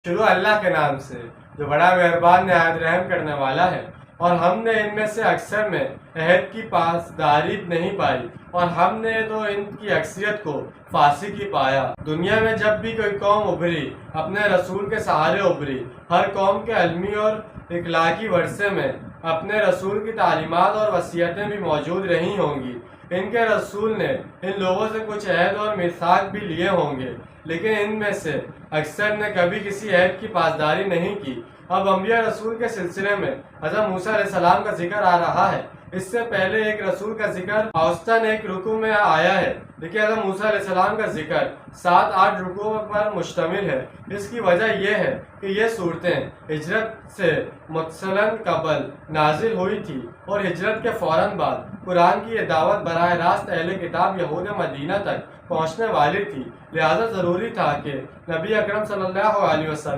شروع اللہ کے نام سے جو بڑا مہربان نہایت رحم کرنے والا ہے۔ اور ہم نے ان میں سے اکثر میں عہد کی پاسداری نہیں پائی، اور ہم نے تو ان کی اکثریت کو فاسق ہی پایا۔ دنیا میں جب بھی کوئی قوم ابھری، اپنے رسول کے سہارے ابھری۔ ہر قوم کے علمی اور اخلاقی ورثے میں اپنے رسول کی تعلیمات اور وصیتیں بھی موجود رہی ہوں گی۔ ان کے رسول نے ان لوگوں سے کچھ عہد اور میثاق بھی لیے ہوں گے، لیکن ان میں سے اکثر نے کبھی کسی عہد کی پاسداری نہیں کی۔ اب انبیاء رسول کے سلسلے میں حضرت موسیٰ علیہ السلام کا ذکر آ رہا ہے۔ اس سے پہلے ایک رسول کا ذکر اوسطاً ایک رکوع میں آیا ہے، لیکن حضرت موسیٰ علیہ السلام کا ذکر 7-8 رکوع پر مشتمل ہے۔ اس کی وجہ یہ ہے کہ یہ صورتیں ہجرت سے متصلاً قبل نازل ہوئی تھی، اور ہجرت کے فوراً بعد قرآن کی یہ دعوت براہ راست اہل کتاب یہود مدینہ تک پہنچنے والی تھی، لہذا ضروری تھا کہ نبی اکرم صلی اللہ علیہ وسلم